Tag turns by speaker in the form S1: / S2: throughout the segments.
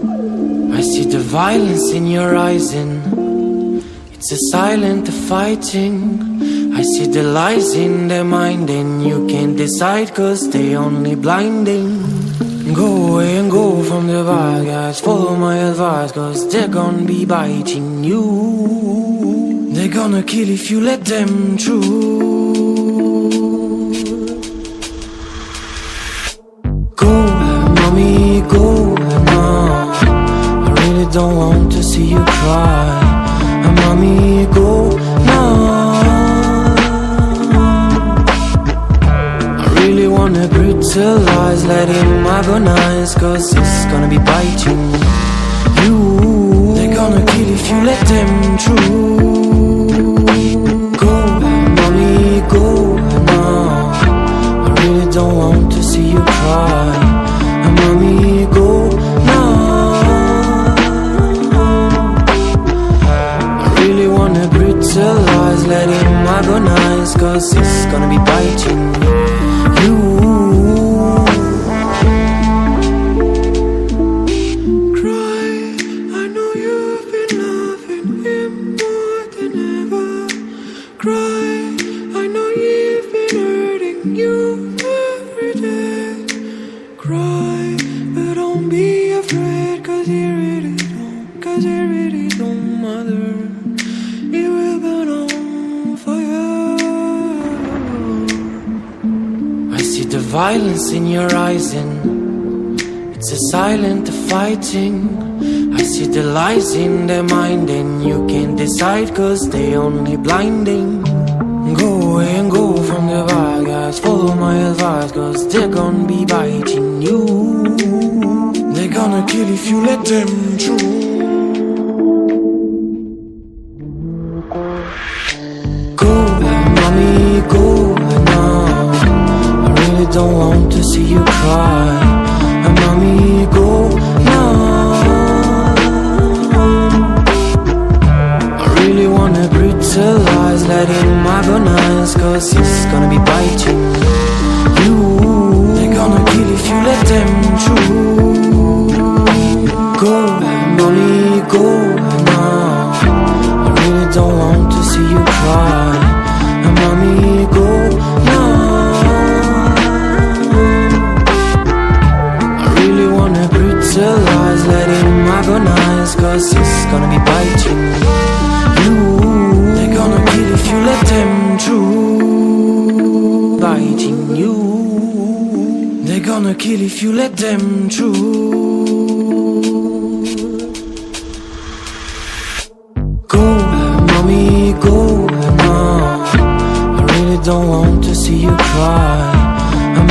S1: I see the violence in your eyes and it's a silent fighting. I see the lies in their mind and you can't decide cause they only blinding. Go away and go from the bad guys, follow my advice cause they're gonna be biting you. They're gonna kill if you let them through. Go, mommy, go now. I really don't want to see you cry. Mommy, go now. I really wanna brutalize, let him agonize cause it's gonna be biting you. They're gonna kill if you let them through. Go, mommy, go now. I really don't want to see you cry. Mommy, go now. I really wanna brutalize, let him agonize cause it's gonna be biting you. Violence in your eyes and it's a silent fighting. I see the lies in their mind and you can't decide cause they only blinding. Go away and go from the bad guys, follow my advice cause they're gonna be biting you. They're gonna kill if you let them through. Go, mommy, go now. Don't want to see you cry. Mommy, go now. I really wanna brutalize, let him agonize cause it's gonna be biting you. They're gonna kill if you let them through. Go, mommy, go now. I really don't want to see you cry. Mommy, go now. Brutalize, let him agonize cause it's gonna be biting you. They're gonna kill if you let them through. Biting you. They're gonna kill if you let them through. Go, mommy, go now. I really don't want to see you cry.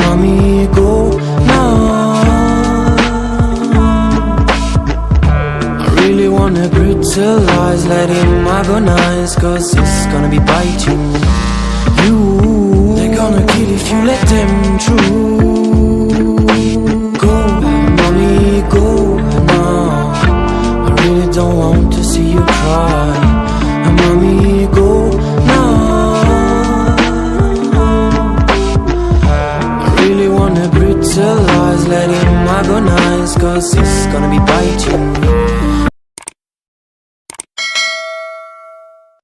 S1: Mommy, go now. Wanna brutalize, let him agonize cause it's gonna be biting you. They're gonna kill if you let them through. Go, mommy, go now. I really don't want to see you cry. Mommy, go now. I really wanna brutalize, let him agonize cause it's gonna be biting